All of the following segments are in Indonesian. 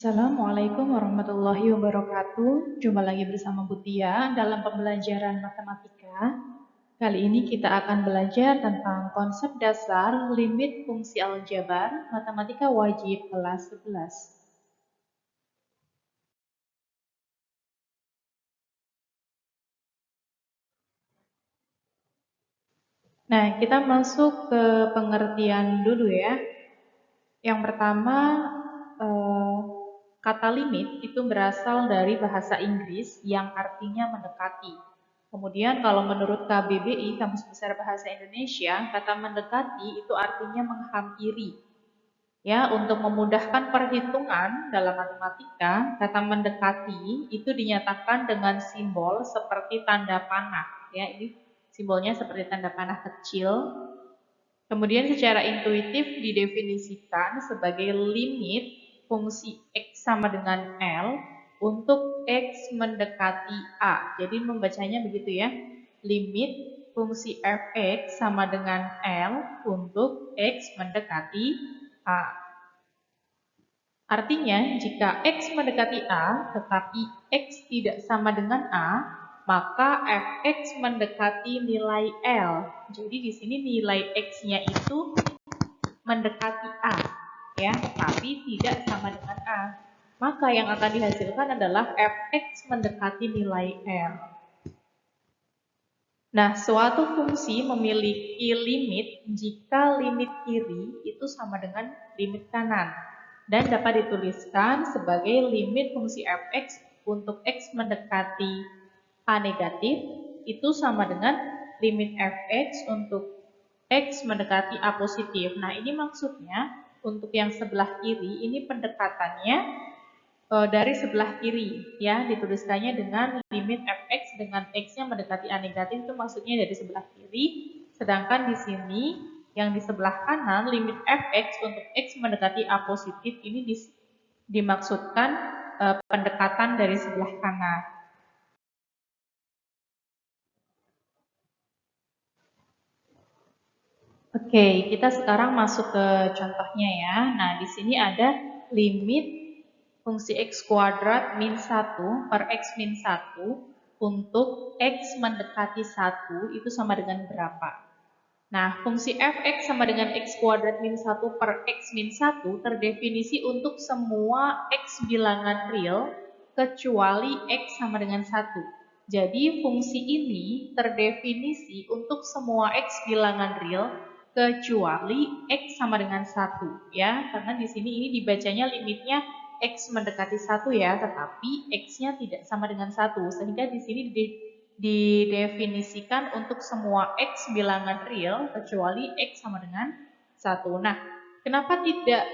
Assalamualaikum warahmatullahi wabarakatuh. Jumpa lagi bersama Butia dalam pembelajaran matematika. Kali ini kita akan belajar tentang konsep dasar limit fungsi aljabar matematika wajib kelas 11. Nah, kita masuk ke pengertian dulu ya. Yang pertama, eh, kata limit itu berasal dari bahasa Inggris yang artinya mendekati. Kemudian kalau menurut KBBI, Kamus Besar Bahasa Indonesia, kata mendekati itu artinya menghampiri. Ya, untuk memudahkan perhitungan dalam matematika, kata mendekati itu dinyatakan dengan simbol seperti tanda panah. Ya, ini simbolnya seperti tanda panah kecil. Kemudian secara intuitif didefinisikan sebagai limit fungsi X sama dengan L untuk X mendekati A. Jadi membacanya begitu ya. Limit fungsi fx sama dengan L untuk X mendekati A. Artinya, jika X mendekati A, tetapi X tidak sama dengan A, maka fx mendekati nilai L. Jadi di sini nilai X-nya itu mendekati A, ya, tapi tidak sama dengan A. Maka yang akan dihasilkan adalah fx mendekati nilai L. Nah, suatu fungsi memiliki limit jika limit kiri itu sama dengan limit kanan dan dapat dituliskan sebagai limit fungsi fx untuk x mendekati A negatif itu sama dengan limit fx untuk x mendekati A positif. Nah, ini maksudnya untuk yang sebelah kiri ini pendekatannya dari sebelah kiri ya, dituliskannya dengan limit fx dengan x-nya mendekati A negatif itu maksudnya dari sebelah kiri, sedangkan di sini yang di sebelah kanan limit fx untuk x mendekati A positif ini dimaksudkan pendekatan dari sebelah kanan. Oke, kita sekarang masuk ke contohnya ya. Nah, di sini ada limit fungsi x kuadrat min 1 per x min 1 untuk x mendekati 1 itu sama dengan berapa? Nah, fungsi fx sama dengan x kuadrat min 1 per x min 1 terdefinisi untuk semua x bilangan real kecuali x sama dengan 1. Jadi, fungsi ini terdefinisi untuk semua x bilangan real kecuali x sama dengan 1 ya, karena di sini ini dibacanya limitnya x mendekati 1 ya, tetapi x-nya tidak sama dengan 1 sehingga di sini didefinisikan untuk semua x bilangan real kecuali x sama dengan 1. Nah, kenapa tidak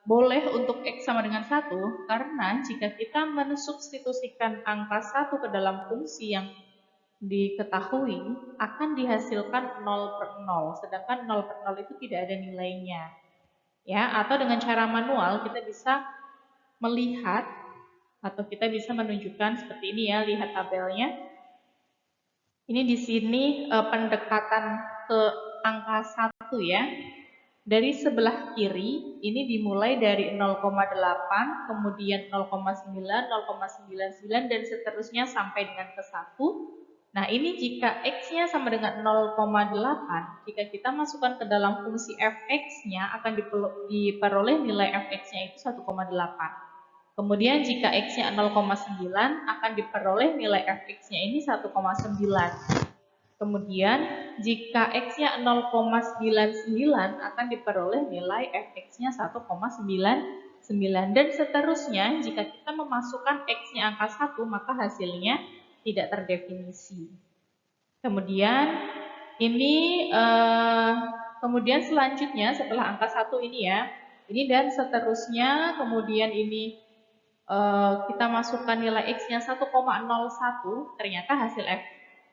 boleh untuk x sama dengan 1? Karena jika kita mensubstitusikan angka 1 ke dalam fungsi yang diketahui akan dihasilkan 0 per 0, sedangkan 0 per 0 itu tidak ada nilainya. Ya, atau dengan cara manual kita bisa melihat atau kita bisa menunjukkan seperti ini ya, lihat tabelnya. Ini di sini pendekatan ke angka 1 ya. Dari sebelah kiri ini dimulai dari 0,8, kemudian 0,9, 0,99 dan seterusnya sampai dengan ke 1. Nah, ini jika x-nya sama dengan 0,8, jika kita masukkan ke dalam fungsi fx-nya akan diperoleh nilai fx-nya itu 1,8. Kemudian jika x-nya 0,9 akan diperoleh nilai fx-nya ini 1,9. Kemudian jika x-nya 0,99 akan diperoleh nilai fx-nya 1,99 dan seterusnya. Jika kita memasukkan x-nya angka 1 maka hasilnya tidak terdefinisi. Kemudian ini kemudian selanjutnya setelah angka 1 ini ya, ini dan seterusnya, kemudian ini kita masukkan nilai x-nya 1,01, ternyata hasil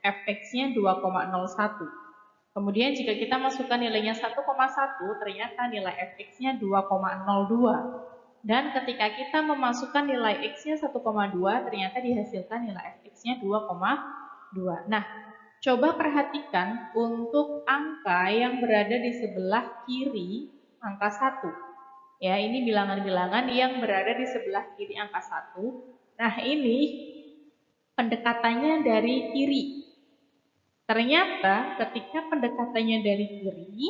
fx-nya 2,01. Kemudian jika kita masukkan nilainya 1,1, ternyata nilai fx-nya 2,02. Dan ketika kita memasukkan nilai x-nya 1,2, ternyata dihasilkan nilai fx-nya 2,2. Nah, coba perhatikan untuk angka yang berada di sebelah kiri angka 1. Ya, ini bilangan-bilangan yang berada di sebelah kiri angka 1. Nah, ini pendekatannya dari kiri. Ternyata ketika pendekatannya dari kiri,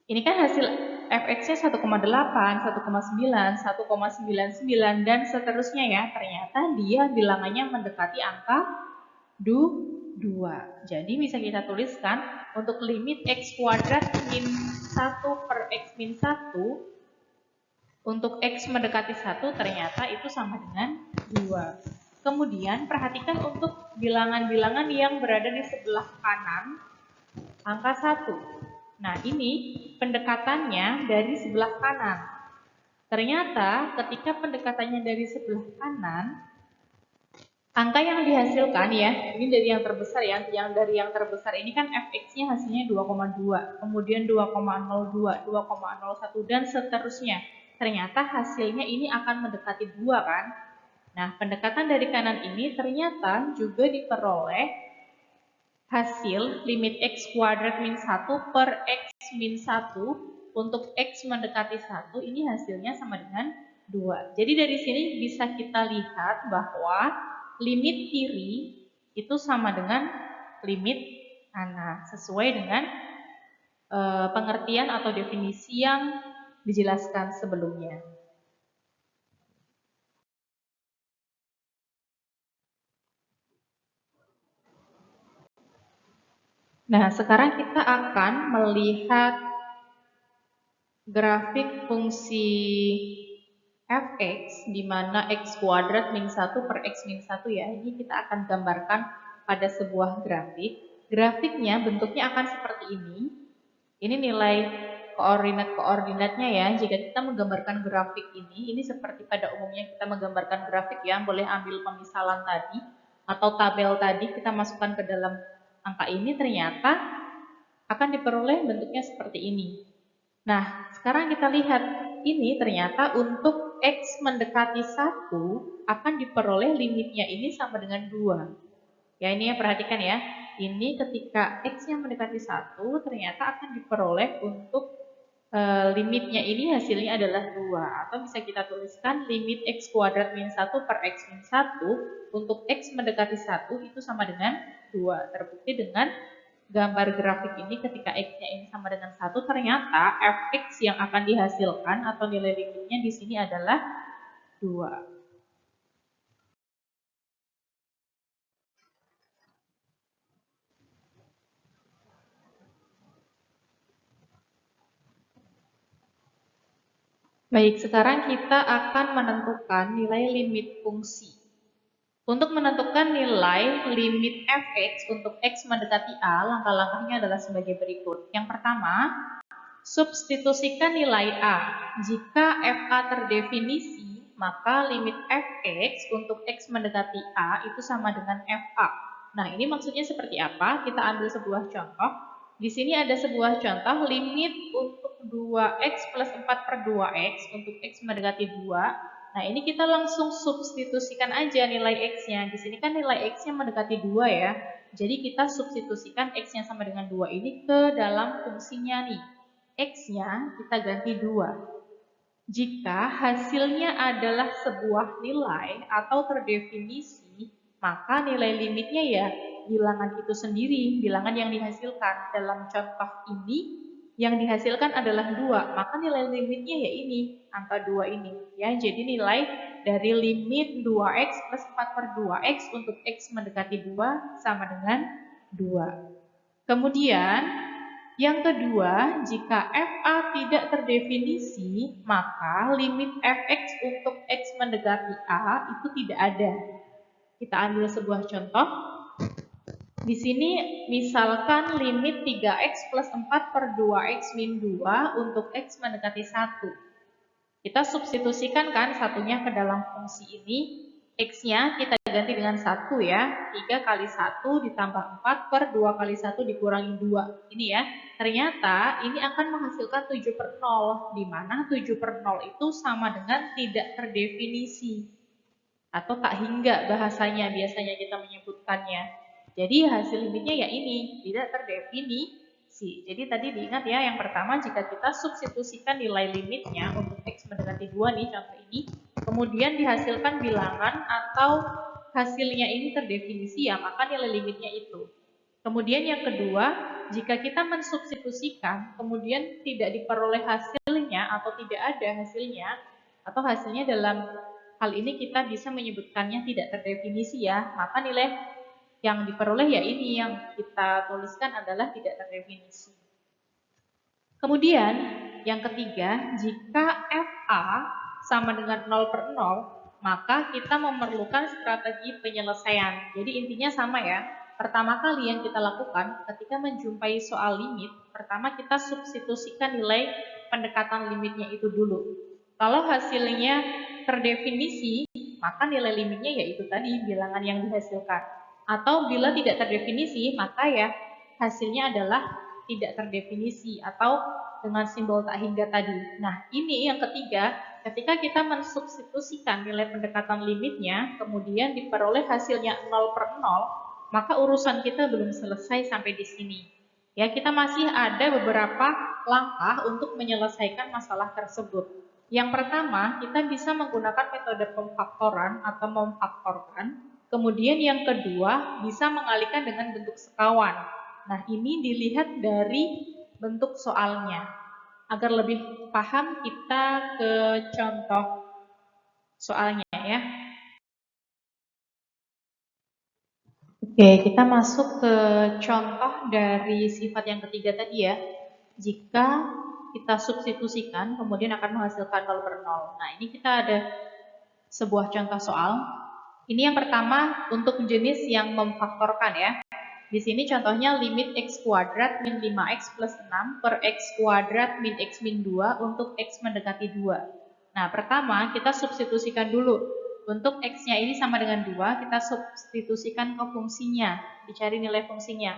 ini kan hasil fx-nya 1,8, 1,9, 1,99 dan seterusnya ya. Ternyata dia bilangannya mendekati angka 2. Jadi bisa kita tuliskan untuk limit x kuadrat min 1 per x min 1 untuk x mendekati 1 ternyata itu sama dengan 2. Kemudian perhatikan untuk bilangan-bilangan yang berada di sebelah kanan angka 1. Nah, ini pendekatannya dari sebelah kanan. Ternyata ketika pendekatannya dari sebelah kanan, angka yang dihasilkan ya, ini dari yang terbesar ya, yang dari yang terbesar ini kan fx-nya hasilnya 2,2, kemudian 2,02, 2,01 dan seterusnya. Ternyata hasilnya ini akan mendekati 2 kan? Nah, pendekatan dari kanan ini ternyata juga diperoleh hasil limit x kuadrat min 1 per x min 1 untuk x mendekati 1 ini hasilnya sama dengan 2. Jadi dari sini bisa kita lihat bahwa limit kiri itu sama dengan limit kanan sesuai dengan pengertian atau definisi yang dijelaskan sebelumnya. Nah, sekarang kita akan melihat grafik fungsi fx di mana x kuadrat min 1 per x min 1 ya. Ini kita akan gambarkan pada sebuah grafik. Grafiknya bentuknya akan seperti ini. Ini nilai koordinat-koordinatnya ya. Jika kita menggambarkan grafik ini seperti pada umumnya kita menggambarkan grafik ya. Boleh ambil pemisalan tadi atau tabel tadi kita masukkan ke dalam angka ini ternyata akan diperoleh bentuknya seperti ini. Nah, sekarang kita lihat ini ternyata untuk x mendekati 1 akan diperoleh limitnya ini sama dengan 2. Ya, ini ya perhatikan ya. Ini ketika x yang mendekati 1 ternyata akan diperoleh untuk limitnya ini hasilnya adalah 2. Atau bisa kita tuliskan limit x kuadrat min 1 per x min 1 untuk x mendekati 1 itu sama dengan 2. Terbukti dengan gambar grafik ini ketika x-nya ini sama dengan 1 ternyata fx yang akan dihasilkan atau nilai limitnya di sini adalah 2. Baik, sekarang kita akan menentukan nilai limit fungsi. Untuk menentukan nilai limit fx untuk x mendekati a, langkah-langkahnya adalah sebagai berikut. Yang pertama, substitusikan nilai a. Jika fa terdefinisi, maka limit fx untuk x mendekati a itu sama dengan fa. Nah, ini maksudnya seperti apa? Kita ambil sebuah contoh. Di sini ada sebuah contoh limit untuk 2x plus 4 per 2x untuk x mendekati 2. Nah, ini kita langsung substitusikan aja nilai x-nya. Di sini kan nilai x-nya mendekati 2 ya. Jadi kita substitusikan x-nya sama dengan 2 ini ke dalam fungsinya nih. X-nya kita ganti 2. Jika hasilnya adalah sebuah nilai atau terdefinisi, maka nilai limitnya ya bilangan itu sendiri, bilangan yang dihasilkan. Dalam contoh ini, yang dihasilkan adalah 2, maka nilai limitnya ya ini, angka 2 ini. Ya, jadi nilai dari limit 2x plus 4 per 2x untuk x mendekati 2 sama dengan 2. Kemudian, yang kedua, jika fa tidak terdefinisi, maka limit fx untuk x mendekati a itu tidak ada. Kita ambil sebuah contoh. Di sini misalkan limit 3x plus 4 per 2x min 2 untuk x mendekati 1. Kita substitusikan kan satunya ke dalam fungsi ini. X-nya kita ganti dengan 1 ya. 3 kali 1 ditambah 4 per 2 kali 1 dikurangi 2. Ini ya. Ternyata ini akan menghasilkan 7 per 0. Di mana 7 per 0 itu sama dengan tidak terdefinisi. Atau tak hingga bahasanya biasanya kita menyebutkannya. Jadi hasil limitnya ya ini, tidak terdefinisi. definisi. Jadi tadi diingat ya, yang pertama jika kita substitusikan nilai limitnya untuk X mendekati 2 nih contoh ini, kemudian dihasilkan bilangan atau hasilnya ini terdefinisi ya, maka nilai limitnya itu. Kemudian yang kedua, jika kita mensubstitusikan, kemudian tidak diperoleh hasilnya atau tidak ada hasilnya, atau hasilnya dalam hal ini kita bisa menyebutkannya tidak terdefinisi ya, maka nilai yang diperoleh ya ini yang kita tuliskan adalah tidak terdefinisi. Kemudian yang ketiga, jika FA sama dengan 0/0, maka kita memerlukan strategi penyelesaian. Jadi intinya sama ya. Pertama kali yang kita lakukan ketika menjumpai soal limit, pertama kita substitusikan nilai pendekatan limitnya itu dulu. Kalau hasilnya terdefinisi, maka nilai limitnya yaitu tadi bilangan yang dihasilkan. Atau bila tidak terdefinisi, maka ya hasilnya adalah tidak terdefinisi atau dengan simbol tak hingga tadi. Nah, ini yang ketiga, ketika kita mensubstitusikan nilai pendekatan limitnya, kemudian diperoleh hasilnya 0/0, maka urusan kita belum selesai sampai di sini. Ya, kita masih ada beberapa langkah untuk menyelesaikan masalah tersebut. Yang pertama, kita bisa menggunakan metode pemfaktoran atau memfaktorkan. Kemudian yang kedua, bisa mengalihkan dengan bentuk sekawan. Nah, ini dilihat dari bentuk soalnya. Agar lebih paham, kita ke contoh soalnya ya. Oke, kita masuk ke contoh dari sifat yang ketiga tadi ya. Jika kita substitusikan, kemudian akan menghasilkan 0/0. Nah, ini kita ada sebuah contoh soal. Ini yang pertama untuk jenis yang memfaktorkan ya. Di sini contohnya limit x kuadrat min 5x plus 6 per x kuadrat min x min 2 untuk x mendekati 2. Nah, pertama kita substitusikan dulu. Untuk x-nya ini sama dengan 2, kita substitusikan ke fungsinya, dicari nilai fungsinya.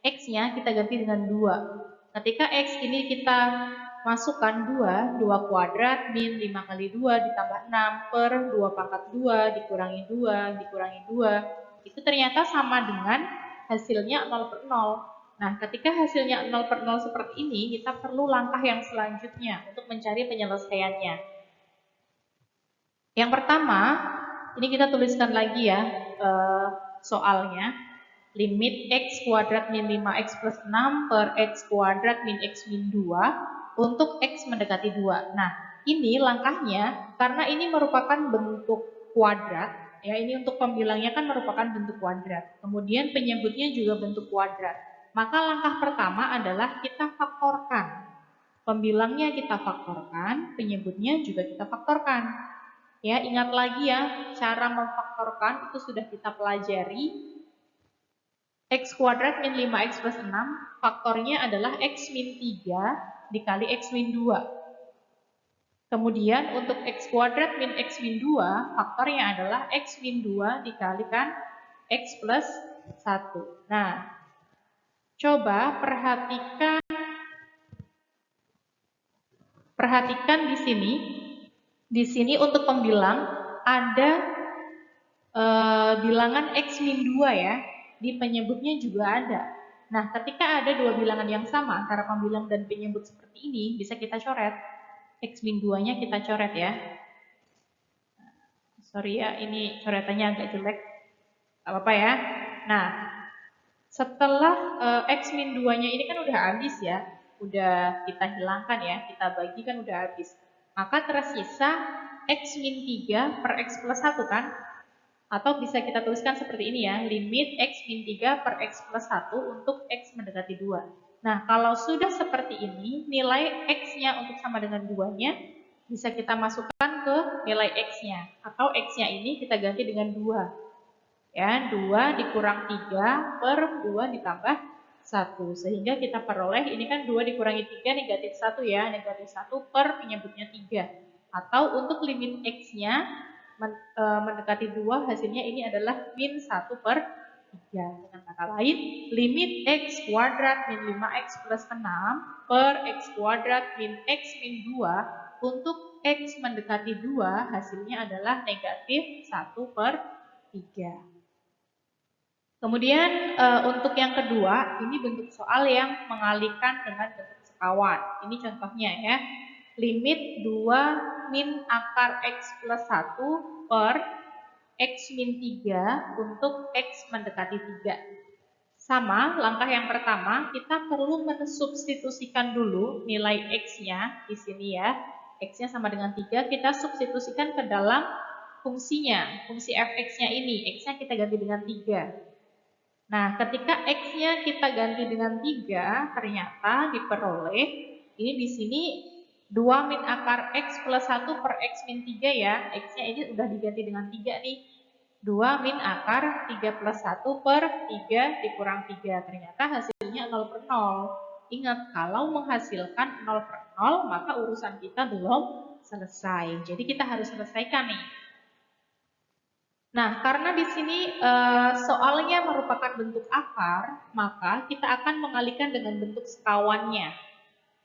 X-nya kita ganti dengan 2. Ketika x ini kita masukkan 2 kuadrat min 5 kali 2 ditambah 6 per 2 pangkat 2 dikurangi 2 dikurangi 2. Itu ternyata sama dengan hasilnya 0/0. Nah, ketika hasilnya 0/0 seperti ini, kita perlu langkah yang selanjutnya untuk mencari penyelesaiannya. Yang pertama, ini kita tuliskan lagi ya soalnya. Limit x kuadrat min 5x plus 6 per x kuadrat min x min 2 untuk x mendekati 2. Nah, ini langkahnya karena ini merupakan bentuk kuadrat. Ya, ini untuk pembilangnya kan merupakan bentuk kuadrat. Kemudian penyebutnya juga bentuk kuadrat. Maka langkah pertama adalah kita faktorkan. Pembilangnya kita faktorkan, penyebutnya juga kita faktorkan. Ya, ingat lagi ya, cara memfaktorkan itu sudah kita pelajari. X kuadrat min 5x plus 6, faktornya adalah x min 3 dikali x min 2. Kemudian untuk x kuadrat min x min 2, faktornya adalah x min 2 dikalikan x plus 1. Nah, coba perhatikan di sini. Di sini untuk pembilang ada bilangan x min 2 ya. Di penyebutnya juga ada. Nah, ketika ada dua bilangan yang sama antara pembilang dan penyebut seperti ini, bisa kita coret. X min 2-nya kita coret ya. Sorry ya, ini coretannya agak jelek. Gak apa-apa ya. Nah, setelah X min 2-nya ini kan udah habis ya. Udah kita hilangkan ya, kita bagi kan udah habis. Maka tersisa X min 3 per X plus 1 kan? Atau bisa kita tuliskan seperti ini ya, limit X min 3 per X plus 1 untuk X mendekati 2. Nah, kalau sudah seperti ini, nilai X-nya untuk sama dengan 2-nya, bisa kita masukkan ke nilai X-nya. Atau X-nya ini kita ganti dengan 2. Ya, 2 dikurang 3 per 2 ditambah 1. Sehingga kita peroleh, ini kan 2 dikurangi 3 negatif 1 ya, negatif 1 per penyebutnya 3. Atau untuk limit X-nya mendekati 2, hasilnya ini adalah min 1 per 3. Dengan kata lain, limit X kuadrat min 5X plus 6 per X kuadrat min X min 2 untuk X mendekati 2, hasilnya adalah negatif 1 per 3. Kemudian untuk yang kedua, ini bentuk soal yang mengalihkan dengan bentuk sekawan. Ini contohnya ya. Limit 2 min akar X plus 1 per X min 3 untuk X mendekati 3. Sama, langkah yang pertama, kita perlu mensubstitusikan dulu nilai X-nya di sini ya. X-nya sama dengan 3, kita substitusikan ke dalam fungsinya, fungsi fx-nya ini. X-nya kita ganti dengan 3. Nah, ketika X-nya kita ganti dengan 3, ternyata diperoleh, ini di sini 2 min akar X plus 1 per X min 3 ya. X-nya ini udah diganti dengan 3 nih. 2 min akar 3 plus 1 per 3 dikurang 3. Ternyata hasilnya 0 per 0. Ingat, kalau menghasilkan 0 per 0, maka urusan kita belum selesai. Jadi kita harus selesaikan nih. Nah, karena di sini soalnya merupakan bentuk akar, maka kita akan mengalihkan dengan bentuk sekawannya.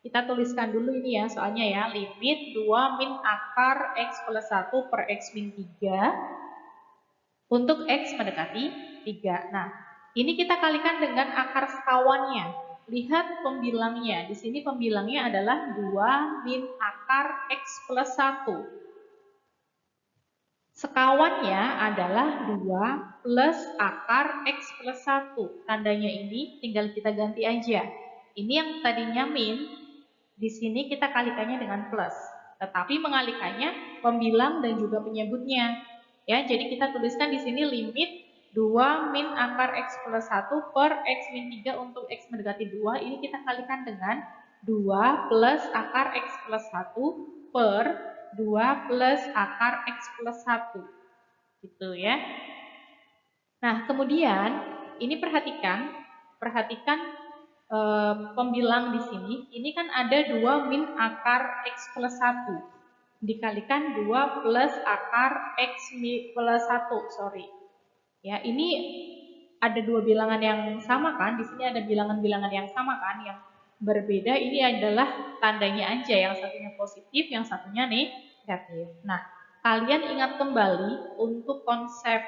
Kita tuliskan dulu ini ya soalnya ya, limit 2 min akar X plus 1 per X min 3 untuk X mendekati 3. Nah, ini kita kalikan dengan akar sekawannya. Lihat pembilangnya, di sini pembilangnya adalah 2 min akar X plus 1. Sekawannya adalah 2 plus akar X plus 1. Tandanya ini tinggal kita ganti aja. Ini yang tadinya min, di sini kita kalikannya dengan plus. Tetapi mengalikannya pembilang dan juga penyebutnya. Ya, jadi kita tuliskan di sini limit 2 min akar X plus 1 per X min 3 untuk X mendekati 2. Ini kita kalikan dengan 2 plus akar X plus 1 per 2 plus akar X plus 1. Gitu ya. Nah, kemudian ini perhatikan pembilang di sini. Ini kan ada 2 min akar X plus 1 dikalikan 2 plus akar X plus 1, sorry. Ya, ini ada dua bilangan yang sama kan? Di sini ada bilangan-bilangan yang sama kan? Yang berbeda ini adalah tandanya aja, yang satunya positif, yang satunya negatif. Nah, kalian ingat kembali untuk konsep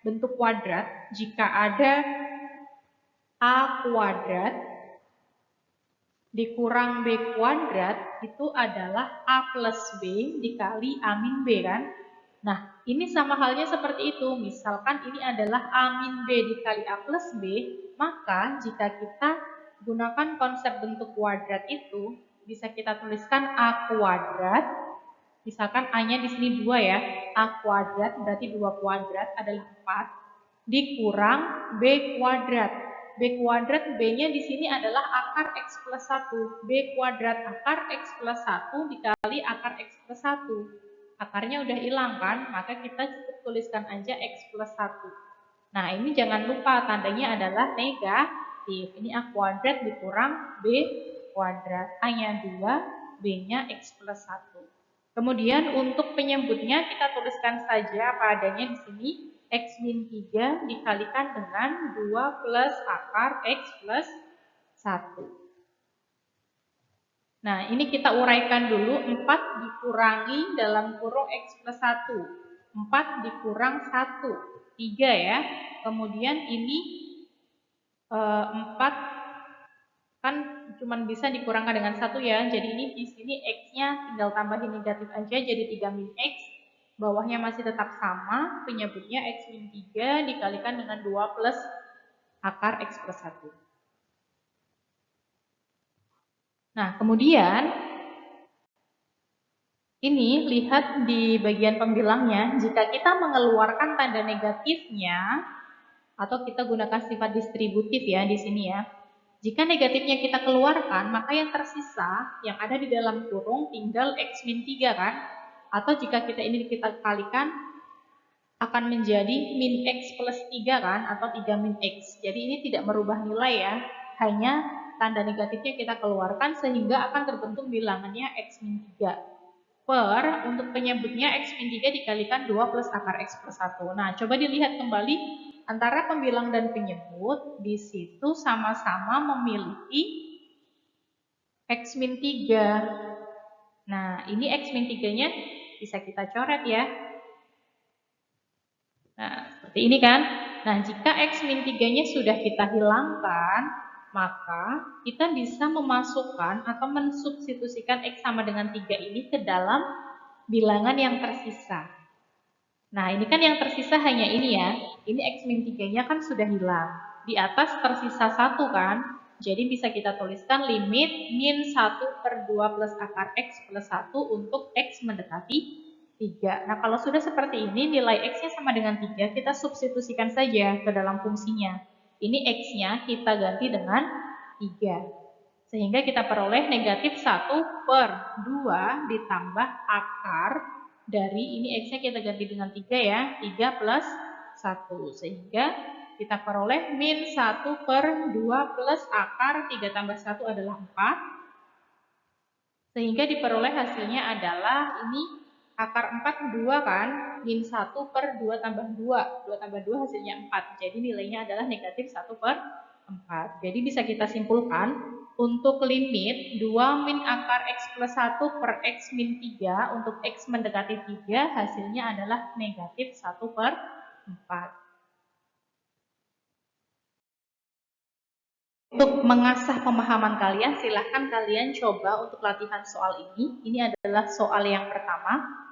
bentuk kuadrat, jika ada A kuadrat dikurang B kuadrat, itu adalah A plus B dikali A min B kan? Nah, ini sama halnya seperti itu. Misalkan ini adalah A min B dikali A plus B, maka jika kita gunakan konsep bentuk kuadrat itu, bisa kita tuliskan A kuadrat. Misalkan A-nya di sini 2 ya. A kuadrat berarti 2 kuadrat adalah 4 dikurang B kuadrat. B kuadrat B-nya di sini adalah akar X plus 1. B kuadrat akar X plus 1 dikali akar X plus 1. Akarnya udah hilang kan, maka kita cukup tuliskan aja X plus 1. Nah, ini jangan lupa tandanya adalah negatif. Ini A kuadrat dikurang B kuadrat. A-nya 2, B-nya X plus 1. Kemudian untuk penyebutnya kita tuliskan saja apa adanya di sini. X min 3 dikalikan dengan 2 plus akar X plus 1. Nah, ini kita uraikan dulu. 4 dikurangi dalam kurung X plus 1. 4 dikurang 1. 3 ya. Kemudian ini 4 kan cuma bisa dikurangkan dengan 1 ya. Jadi ini di sini X-nya tinggal tambahin negatif aja jadi 3 min X. Bawahnya masih tetap sama. Penyebutnya X min 3 dikalikan dengan 2 plus akar X plus 1. Nah, kemudian ini lihat di bagian pembilangnya, jika kita mengeluarkan tanda negatifnya, atau kita gunakan sifat distributif ya di sini ya. Jika negatifnya kita keluarkan, maka yang tersisa, yang ada di dalam kurung tinggal X min 3 kan? Atau jika kita ini kita kalikan, akan menjadi min X plus 3 kan? Atau 3 min X. Jadi ini tidak merubah nilai ya, hanya tanda negatifnya kita keluarkan sehingga akan terbentuk bilangannya X min 3. Per, untuk penyebutnya X min 3 dikalikan 2 plus akar X plus 1. Nah, coba dilihat kembali antara pembilang dan penyebut, di situ sama-sama memiliki X min 3. Nah, ini X min 3-nya bisa kita coret ya. Nah, seperti ini kan. Nah, jika X min 3-nya sudah kita hilangkan, maka kita bisa memasukkan atau mensubstitusikan X sama dengan 3 ini ke dalam bilangan yang tersisa. Nah, ini kan yang tersisa hanya ini ya. Ini X min 3-nya kan sudah hilang. Di atas tersisa 1 kan. Jadi bisa kita tuliskan limit min 1 per 2 plus akar X plus 1 untuk X mendekati 3. Nah, kalau sudah seperti ini, nilai X-nya sama dengan 3, kita substitusikan saja ke dalam fungsinya. Ini X-nya kita ganti dengan 3. Sehingga kita peroleh negatif 1 per 2 ditambah akar dari ini X-nya kita ganti dengan 3 ya. 3 plus 1. Sehingga kita peroleh min 1 per 2 plus akar 3 tambah 1 adalah 4. Sehingga diperoleh hasilnya adalah ini akar 4 2 kan, min 1 per 2 tambah 2. 2 tambah 2 hasilnya 4. Jadi nilainya adalah negatif 1 per 4. Jadi bisa kita simpulkan untuk limit 2 min akar X plus 1 per X min 3 untuk X mendekati 3 hasilnya adalah negatif 1 per 4. Untuk mengasah pemahaman kalian, silahkan kalian coba untuk latihan soal ini. Ini adalah soal yang pertama.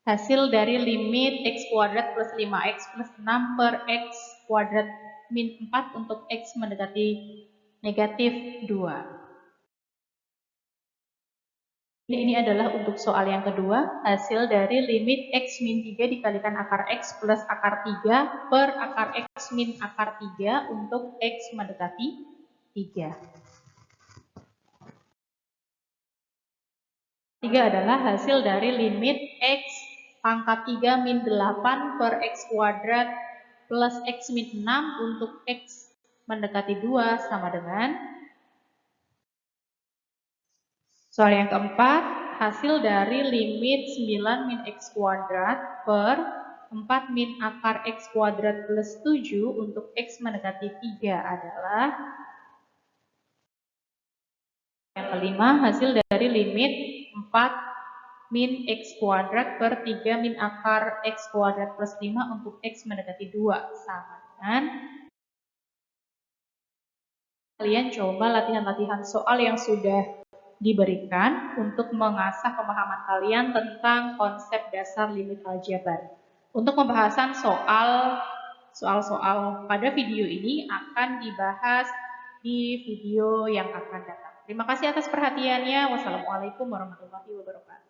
Hasil dari limit X kuadrat plus 5X plus 6 per X kuadrat min 4 untuk X mendekati negatif 2. Ini adalah untuk soal yang kedua, hasil dari limit X min 3 dikalikan akar X plus akar 3 per akar X min akar 3 untuk X mendekati 3. 3 adalah hasil dari limit X pangkat 3 min 8 per X kuadrat plus X min 6 untuk X mendekati 2 sama dengan. Soal yang keempat, hasil dari limit 9 min X kuadrat per 4 min akar X kuadrat plus 7 untuk X mendekati 3 adalah. Yang kelima, hasil dari limit 4 min X kuadrat per 3 min akar X kuadrat plus 5 untuk X mendekati 2 sama dengan. Kalian coba latihan-latihan soal yang sudah diberikan untuk mengasah pemahaman kalian tentang konsep dasar limit aljabar. Untuk pembahasan soal-soal pada video ini akan dibahas di video yang akan datang. Terima kasih atas perhatiannya. Wassalamualaikum warahmatullahi wabarakatuh.